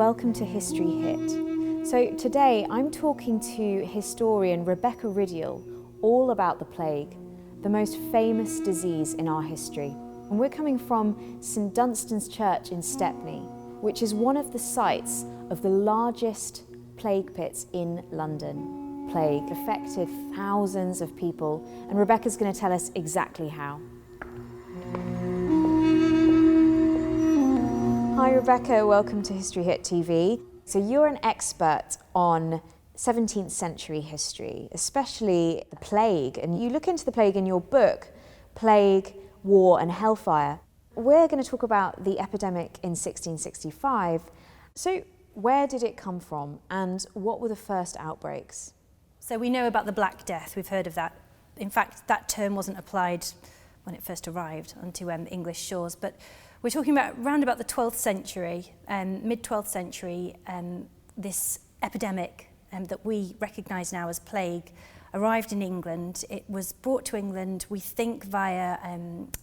welcome to History Hit. So today I'm talking to historian Rebecca Rideal all about the plague, the most famous disease in our history. And we're coming from St Dunstan's Church in Stepney, which is one of the sites of the largest plague pits in London. Plague affected thousands of people, and Rebecca's going to tell us exactly how. Hi Rebecca, welcome to History Hit TV. So you're an expert on 17th century history, especially the plague, and you look into the plague in your book, Plague, War and Hellfire. We're going to talk about the epidemic in 1665. So where did it come from and what were the first outbreaks? So we know about the Black Death, we've heard of that. In fact, that term wasn't applied when it first arrived onto English shores, but we're talking about around about the 12th century, mid-12th century, this epidemic that we recognise now as plague arrived in England. It was brought to England, we think, via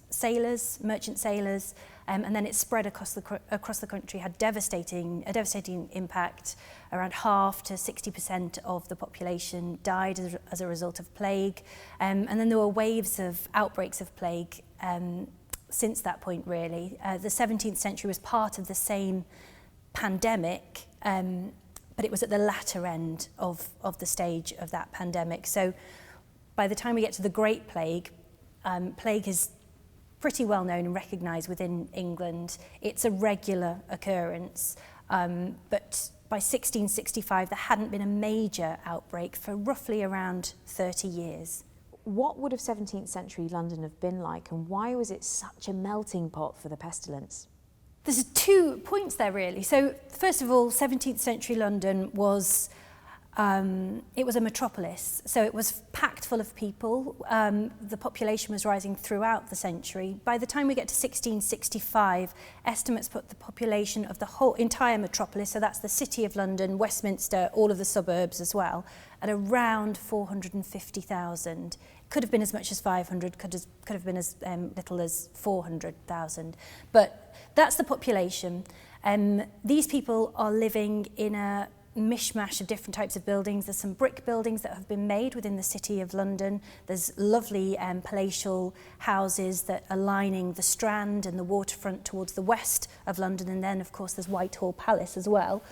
sailors, merchant sailors, and then it spread across the country, had a devastating impact. Around half to 60% of the population died as a result of plague, and then there were waves of outbreaks of plague since that point, really. The 17th century was part of the same pandemic, but it was at the latter end of the stage of that pandemic. So by the time we get to the Great Plague, plague is pretty well known and recognised within England. It's a regular occurrence, but by 1665 there hadn't been a major outbreak for roughly around 30 years. What would have 17th century London have been like, and why was it such a melting pot for the pestilence? There's 2 points there, really. So first of all, 17th century London was it was a metropolis, so it was packed full of people. The population was rising throughout the century. By the time we get to 1665, estimates put the population of the whole entire metropolis, so that's the City of London, Westminster, all of the suburbs as well, at around 450,000. Could have been as much as 500, could have been as little as 400,000. But that's the population. These people are living in a mishmash of different types of buildings. There's some brick buildings that have been made within the City of London. There's lovely palatial houses that are lining the Strand and the waterfront towards the west of London, and then of course there's Whitehall Palace as well.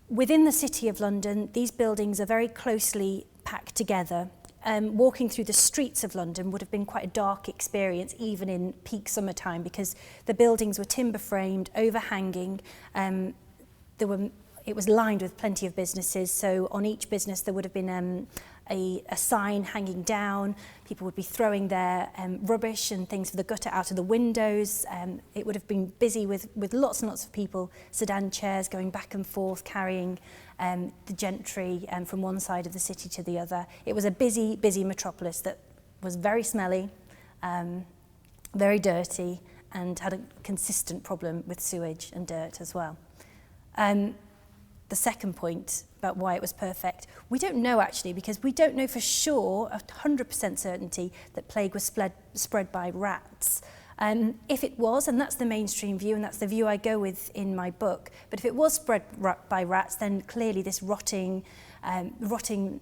Within the City of London, these buildings are very closely packed together. Walking through the streets of London would have been quite a dark experience, even in peak summertime, because the buildings were timber framed, overhanging. It was lined with plenty of businesses, so on each business there would have been a sign hanging down. People would be throwing their rubbish and things for the gutter out of the windows. It would have been busy with lots and lots of people, sedan chairs going back and forth, carrying the gentry from one side of the city to the other. It was a busy metropolis that was very smelly, very dirty, and had a consistent problem with sewage and dirt as well. The second point about why it was perfect, we don't know actually, because we don't know for sure, 100% certainty, that plague was spread by rats. If it was, and that's the mainstream view, and that's the view I go with in my book, but if it was spread by rats, then clearly this rotting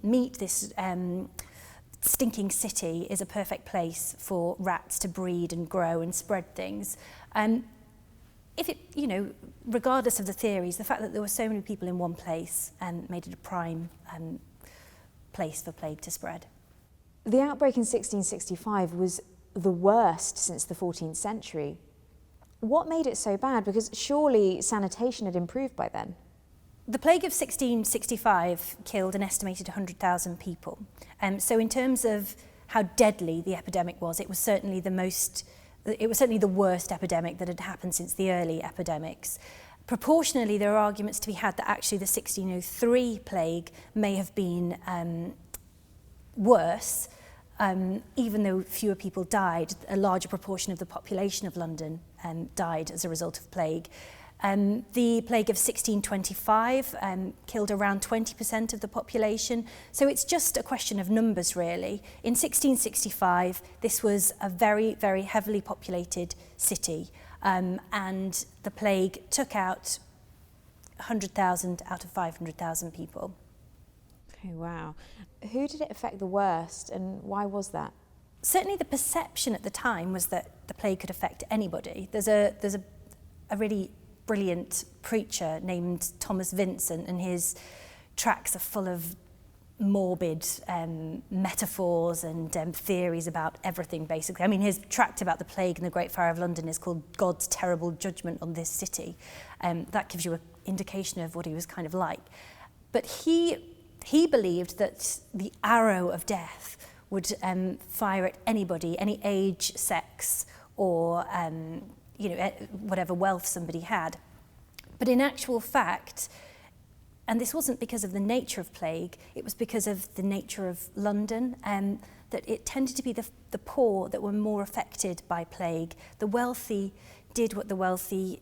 meat, this stinking city is a perfect place for rats to breed and grow and spread things. If it, regardless of the theories, the fact that there were so many people in one place made it a prime place for plague to spread. The outbreak in 1665 was the worst since the 14th century. What made it so bad? Because surely sanitation had improved by then. The plague of 1665 killed an estimated 100,000 people. So in terms of how deadly the epidemic was, it was certainly the worst epidemic that had happened since the early epidemics. Proportionally, there are arguments to be had that actually the 1603 plague may have been worse, even though fewer people died. A larger proportion of the population of London died as a result of plague. The plague of 1625 killed around 20% of the population. So it's just a question of numbers, really. In 1665, this was a very, very heavily populated city, and the plague took out 100,000 out of 500,000 people. Oh, wow. Who did it affect the worst, and why was that? Certainly the perception at the time was that the plague could affect anybody. There's a really brilliant preacher named Thomas Vincent, and his tracts are full of morbid metaphors and theories about everything, basically. I mean, his tract about the plague and the Great Fire of London is called God's Terrible Judgment on This City. That gives you an indication of what he was kind of like. But he believed that the arrow of death would fire at anybody, any age, sex, or whatever wealth somebody had. But in actual fact, and this wasn't because of the nature of plague, it was because of the nature of London, that it tended to be the poor that were more affected by plague. The wealthy did what the wealthy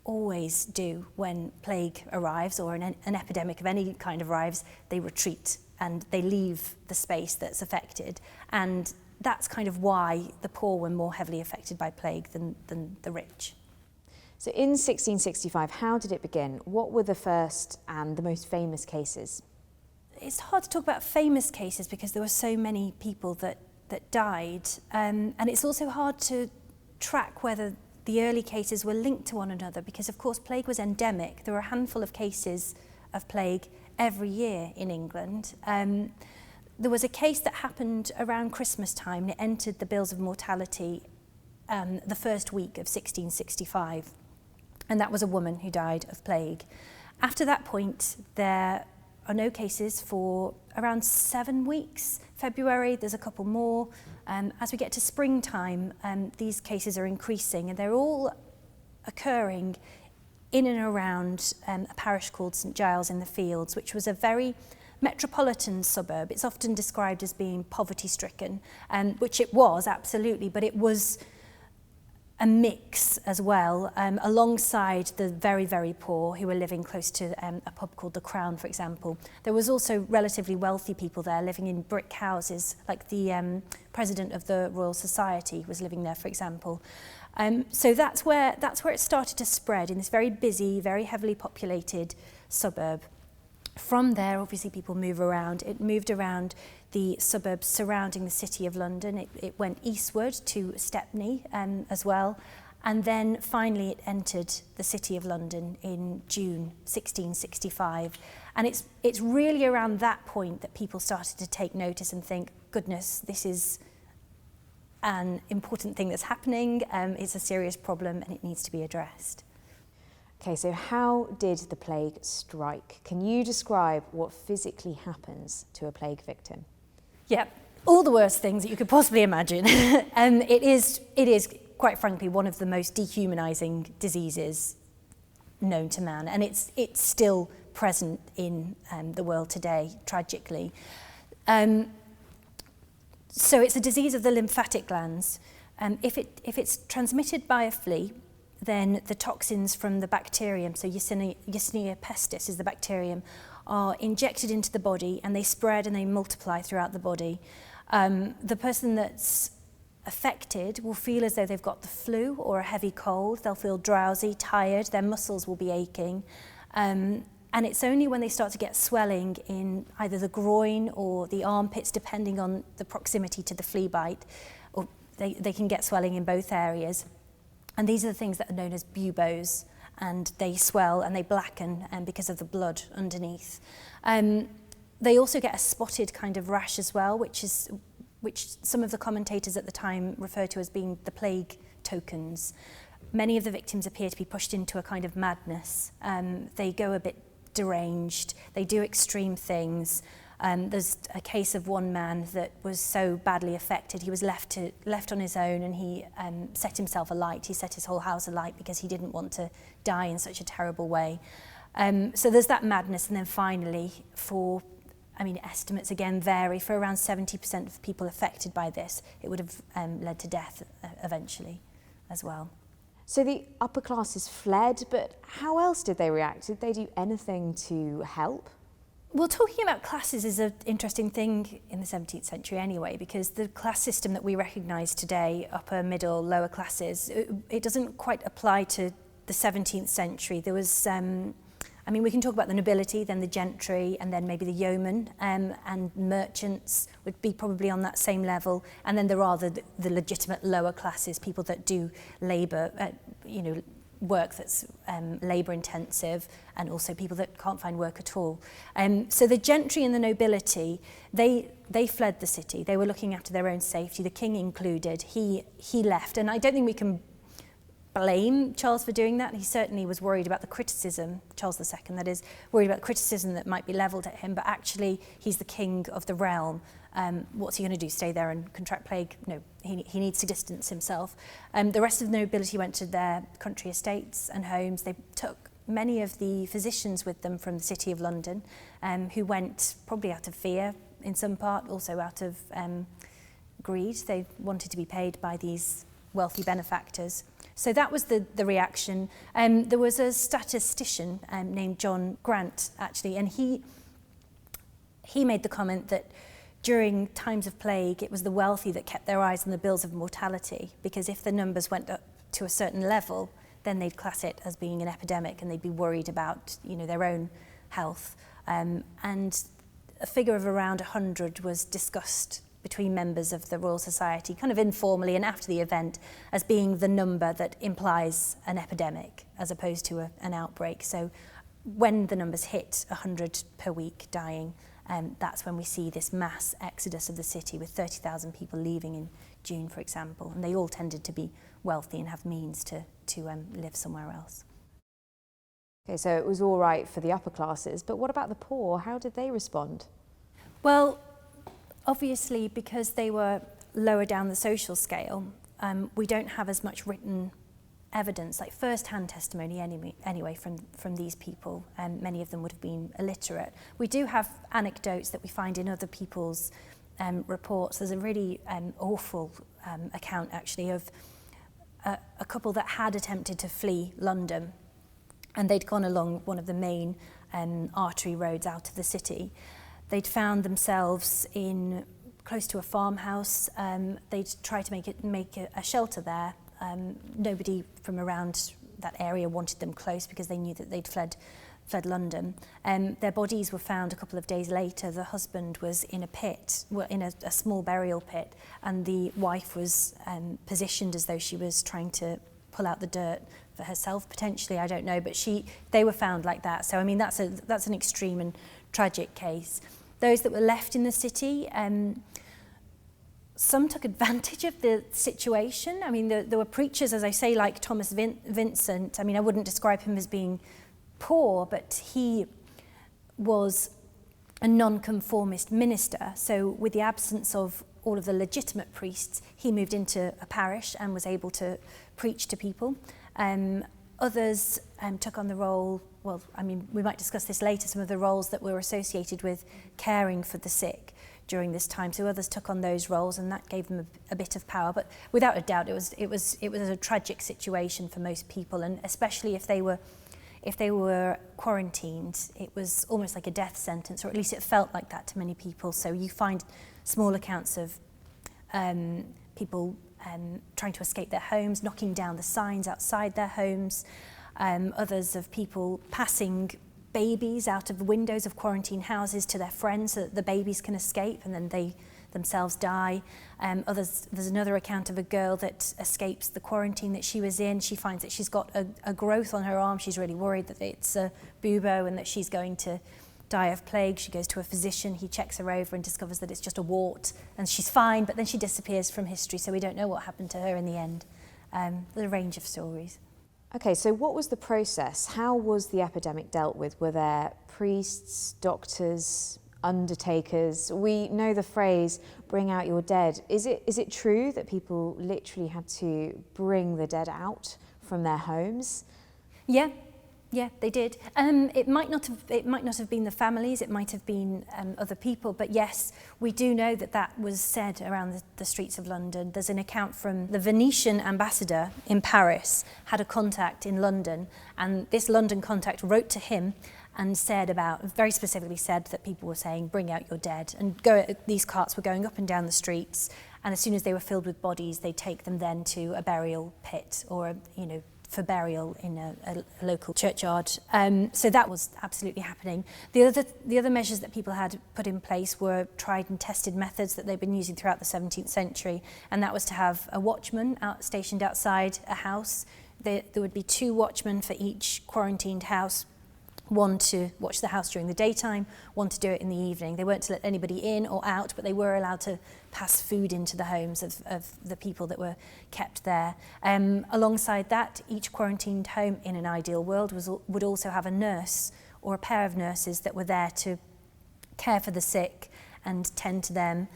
always do when plague arrives, or an epidemic of any kind arrives. They retreat and they leave the space that's affected. And that's kind of why the poor were more heavily affected by plague than the rich. So in 1665, how did it begin? What were the first and the most famous cases? It's hard to talk about famous cases because there were so many people that died. And it's also hard to track whether the early cases were linked to one another because, of course, plague was endemic. There were a handful of cases of plague every year in England. There was a case that happened around Christmas time, and it entered the Bills of Mortality the first week of 1665. And that was a woman who died of plague. After that point, there are no cases for around 7 weeks. February, there's a couple more. As we get to springtime, these cases are increasing, and they're all occurring in and around a parish called St Giles in the Fields, which was a very metropolitan suburb. It's often described as being poverty-stricken, which it was, absolutely, but it was a mix as well, alongside the very, very poor who were living close to a pub called The Crown, for example. There was also relatively wealthy people there living in brick houses, like the president of the Royal Society was living there, for example. So that's where it started to spread, in this very busy, very heavily populated suburb. From there, obviously, people move around. It moved around the suburbs surrounding the City of London. It went eastward to Stepney as well. And then finally it entered the City of London in June 1665. And it's really around that point that people started to take notice and think, goodness, this is an important thing that's happening. It's a serious problem and it needs to be addressed. Okay, so how did the plague strike? Can you describe what physically happens to a plague victim? Yeah, all the worst things that you could possibly imagine. And it is, quite frankly, one of the most dehumanizing diseases known to man. And it's still present in the world today, tragically. So it's a disease of the lymphatic glands. If it's transmitted by a flea, then the toxins from the bacterium, so Yersinia pestis is the bacterium, are injected into the body and they spread and they multiply throughout the body. The person that's affected will feel as though they've got the flu or a heavy cold. They'll feel drowsy, tired, their muscles will be aching. And it's only when they start to get swelling in either the groin or the armpits, depending on the proximity to the flea bite, or they can get swelling in both areas. And these are the things that are known as buboes, and they swell and they blacken because of the blood underneath. They also get a spotted kind of rash as well, which some of the commentators at the time refer to as being the plague tokens. Many of the victims appear to be pushed into a kind of madness. They go a bit deranged, they do extreme things. There's a case of one man that was so badly affected, he was left on his own, and he set himself alight. He set his whole house alight because he didn't want to die in such a terrible way. So there's that madness, and then finally, estimates again vary, for around 70% of people affected by this, it would have led to death eventually as well. So the upper classes fled, but how else did they react? Did they do anything to help? Well, talking about classes is an interesting thing in the 17th century anyway, because the class system that we recognise today, upper, middle, lower classes, it doesn't quite apply to the 17th century. There was I mean, we can talk about the nobility, then the gentry, and then maybe the yeomen, and merchants would be probably on that same level. And then there are the legitimate lower classes, people that do labour, work that's labour intensive, and also people that can't find work at all. So the gentry and the nobility, they fled the city. They were looking after their own safety, the king included. He left, and I don't think we can blame Charles for doing that. He certainly was worried about the criticism, Charles II that is, worried about the criticism that might be levelled at him, but actually he's the king of the realm. What's he going to do, stay there and contract plague? No, he needs to distance himself. The rest of the nobility went to their country estates and homes. They took many of the physicians with them from the City of London, who went probably out of fear in some part, also out of greed. They wanted to be paid by these wealthy benefactors. So that was the reaction. There was a statistician named John Grant, actually, and he made the comment that during times of plague, it was the wealthy that kept their eyes on the bills of mortality, because if the numbers went up to a certain level, then they'd class it as being an epidemic and they'd be worried about, their own health. And a figure of around 100 was discussed between members of the Royal Society, kind of informally and after the event, as being the number that implies an epidemic as opposed to an outbreak. So when the numbers hit 100 per week dying, that's when we see this mass exodus of the city, with 30,000 people leaving in June, for example, and they all tended to be wealthy and have means to live somewhere else. Okay, so it was all right for the upper classes, but what about the poor? How did they respond? Well, obviously, because they were lower down the social scale, we don't have as much written evidence, like first-hand testimony anyway from these people, and many of them would have been illiterate. We do have anecdotes that we find in other people's reports. There's a really awful account, actually, of a couple that had attempted to flee London, and they'd gone along one of the main artery roads out of the city. They'd found themselves in close to a farmhouse. They'd tried to make a shelter there. Nobody from around that area wanted them close because they knew that they'd fled London. Their bodies were found a couple of days later. The husband was in a pit, in a small burial pit, and the wife was positioned as though she was trying to pull out the dirt for herself, potentially, I don't know, but they were found like that. So I mean, that's an extreme and tragic case. Those that were left in the city, some took advantage of the situation. I mean, there were preachers, as I say, like Thomas Vincent. I mean, I wouldn't describe him as being poor, but he was a nonconformist minister. So with the absence of all of the legitimate priests, he moved into a parish and was able to preach to people. Others took on the role, well, I mean, we might discuss this later, some of the roles that were associated with caring for the sick during this time. So others took on those roles, and that gave them a bit of power. But without a doubt, it was a tragic situation for most people, and especially if they were quarantined, it was almost like a death sentence, or at least it felt like that to many people. So you find small accounts of people trying to escape their homes, knocking down the signs outside their homes, others of people passing babies out of the windows of quarantine houses to their friends so that the babies can escape and then they themselves die. There's another account of a girl that escapes the quarantine that she was in. She finds that she's got a growth on her arm. She's really worried that it's a bubo and that she's going to die of plague. She goes to a physician. He checks her over and discovers that it's just a wart and she's fine, but then she disappears from history, so we don't know what happened to her in the end. There's a range of stories. Okay, so what was the process? How was the epidemic dealt with? Were there priests, doctors, undertakers? We know the phrase, bring out your dead. Is it true that people literally had to bring the dead out from their homes? Yeah, they did. It might not have been the families, it might have been other people, but yes, we do know that was said around the streets of London. There's an account from the Venetian ambassador in Paris, had a contact in London, and this London contact wrote to him and very specifically said that people were saying, bring out your dead, and these carts were going up and down the streets, and as soon as they were filled with bodies, they'd take them then to a burial pit or for burial in a local churchyard. So that was absolutely happening. The other measures that people had put in place were tried and tested methods that they'd been using throughout the 17th century, and that was to have a watchman stationed outside a house. There would be 2 watchmen for each quarantined house, one to watch the house during the daytime, one to do it in the evening. They weren't to let anybody in or out, but they were allowed to pass food into the homes of the people that were kept there. Alongside that, each quarantined home in an ideal world would also have a nurse or a pair of nurses that were there to care for the sick and tend to them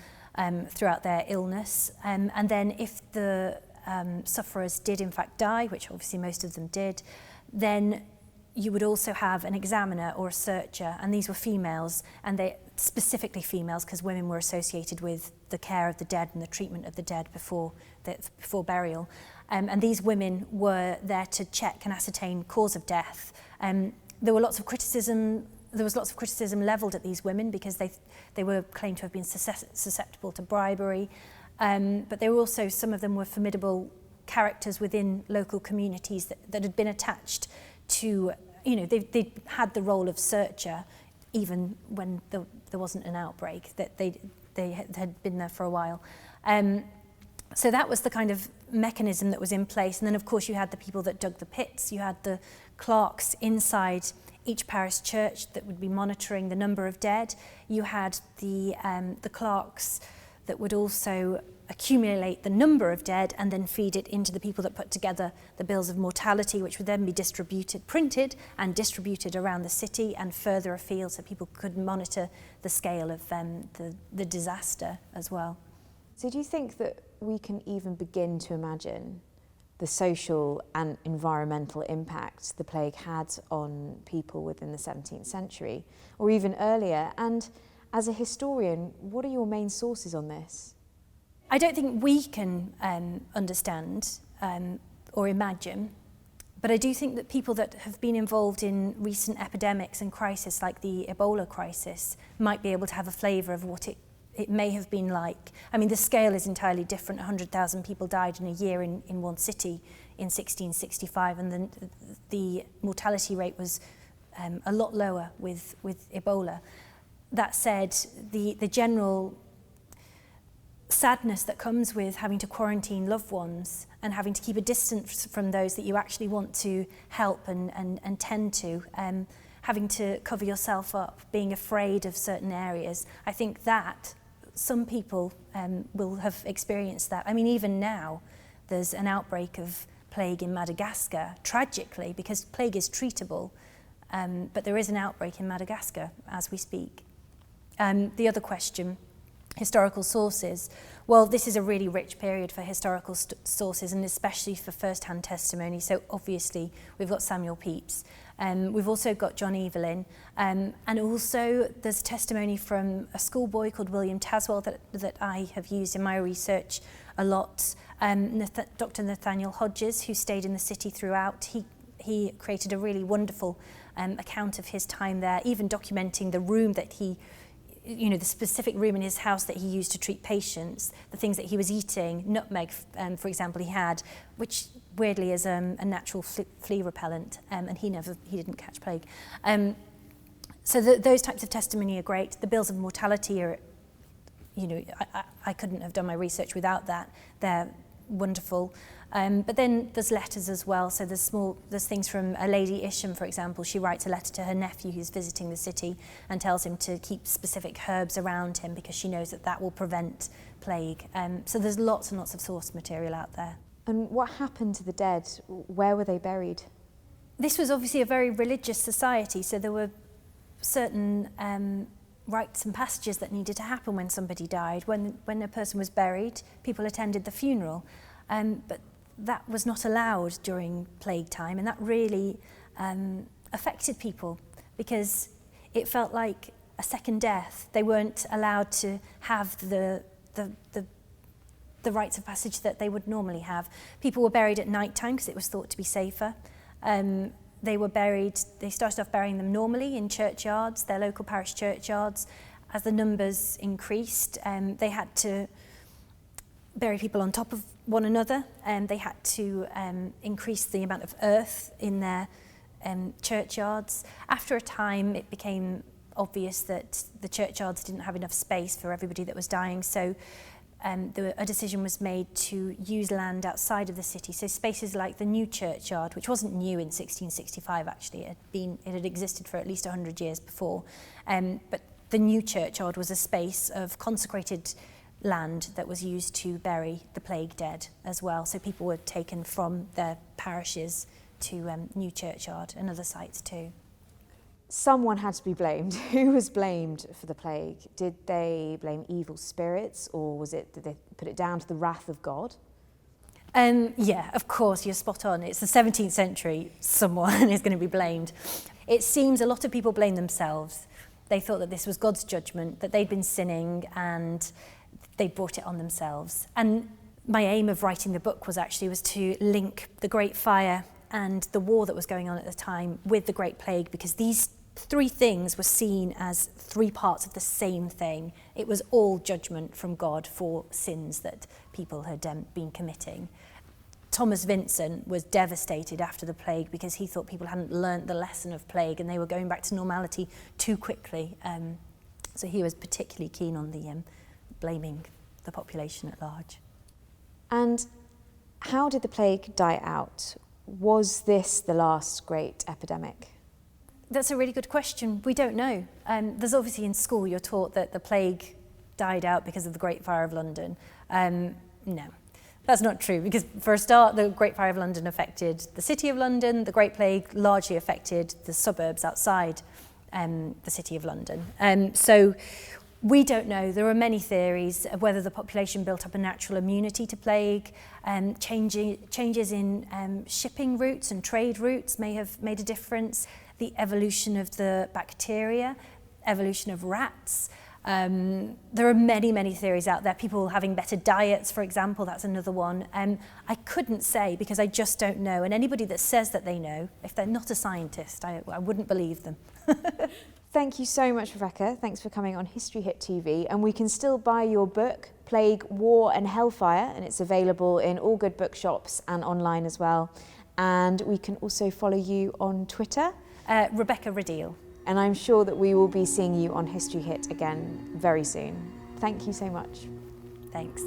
throughout their illness. And then if the sufferers did in fact die, which obviously most of them did, then you would also have an examiner or a searcher, and these were females, and they specifically females because women were associated with the care of the dead and the treatment of the dead before burial. And these women were there to check and ascertain cause of death. There was lots of criticism levelled at these women because they were claimed to have been susceptible to bribery, but they were also, some of them were formidable characters within local communities that had been attached to, they had the role of searcher even when there wasn't an outbreak, that they had been there for a while. So that was the kind of mechanism that was in place. And then, of course, you had the people that dug the pits. You had the clerks inside each parish church that would be monitoring the number of dead. You had the clerks that would also accumulate the number of dead and then feed it into the people that put together the bills of mortality, which would then be printed and distributed around the city and further afield so people could monitor the scale of the disaster as well. So do you think that we can even begin to imagine the social and environmental impact the plague had on people within the 17th century or even earlier? And as a historian, what are your main sources on this? I don't think we can understand or imagine, but I do think that people that have been involved in recent epidemics and crises like the Ebola crisis might be able to have a flavour of what it may have been like. I mean, the scale is entirely different. 100,000 people died in a year in one city in 1665, and then the mortality rate was a lot lower with Ebola. That said, the general sadness that comes with having to quarantine loved ones and having to keep a distance from those that you actually want to help and tend to, having to cover yourself up, being afraid of certain areas, I think that some people will have experienced that. I mean, even now, there's an outbreak of plague in Madagascar, tragically, because plague is treatable, but there is an outbreak in Madagascar as we speak. The other question, historical sources. Well, this is a really rich period for historical sources, and especially for first-hand testimony. So obviously, we've got Samuel Pepys. We've also got John Evelyn. And also, there's testimony from a schoolboy called William Taswell that I have used in my research a lot. Dr. Nathaniel Hodges, who stayed in the city throughout, he created a really wonderful account of his time there, even documenting the room that the specific room in his house that he used to treat patients, the things that he was eating, nutmeg, for example, he had, which weirdly is a natural flea repellent, and he didn't catch plague. So those types of testimony are great. The bills of mortality are, I couldn't have done my research without that. They're wonderful. But then there's letters as well. So there's things from a Lady Isham, for example. She writes a letter to her nephew who's visiting the city and tells him to keep specific herbs around him because she knows that will prevent plague. So there's lots and lots of source material out there. And what happened to the dead? Where were they buried? This was obviously a very religious society, so there were certain rites and passages that needed to happen when somebody died. When a person was buried, people attended the funeral. But that was not allowed during plague time, and that really affected people because it felt like a second death. They weren't allowed to have the rites of passage that they would normally have. People were buried at night time because it was thought to be safer. They started off burying them normally in churchyards, their local parish churchyards. As the numbers increased, bury people on top of one another, and they had to increase the amount of earth in their churchyards. After a time, it became obvious that the churchyards didn't have enough space for everybody that was dying, so a decision was made to use land outside of the city. So spaces like the new churchyard, which wasn't new in 1665 actually, it had existed for at least 100 years before, but the new churchyard was a space of consecrated land that was used to bury the plague dead as well. So people were taken from their parishes to new churchyard and other sites too. Someone had to be blamed. Who was blamed for the plague? Did they blame evil spirits, or did they put it down to the wrath of God? Yeah, of course, you're spot on. It's the 17th century, someone is going to be blamed. It seems a lot of people blame themselves. They thought that this was God's judgment, that they'd been sinning and they brought it on themselves. And my aim of writing the book was to link the Great Fire and the war that was going on at the time with the Great Plague, because these three things were seen as three parts of the same thing. It was all judgment from God for sins that people had been committing. Thomas Vincent was devastated after the plague because he thought people hadn't learnt the lesson of plague and they were going back to normality too quickly. So he was particularly keen on the blaming the population at large. And how did the plague die out? Was this the last great epidemic? That's a really good question. We don't know. There's obviously in school you're taught that the plague died out because of the Great Fire of London. No, that's not true, because for a start the Great Fire of London affected the City of London. The Great Plague largely affected the suburbs outside the City of London. So we don't know. There are many theories of whether the population built up a natural immunity to plague. Changes in shipping routes and trade routes may have made a difference. The evolution of the bacteria, evolution of rats. There are many, many theories out there. People having better diets, for example, that's another one. I couldn't say because I just don't know. And anybody that says that they know, if they're not a scientist, I wouldn't believe them. Thank you so much, Rebecca. Thanks for coming on History Hit TV. And we can still buy your book, Plague, War and Hellfire, and it's available in all good bookshops and online as well. And we can also follow you on Twitter. Rebecca Rideal. And I'm sure that we will be seeing you on History Hit again very soon. Thank you so much. Thanks.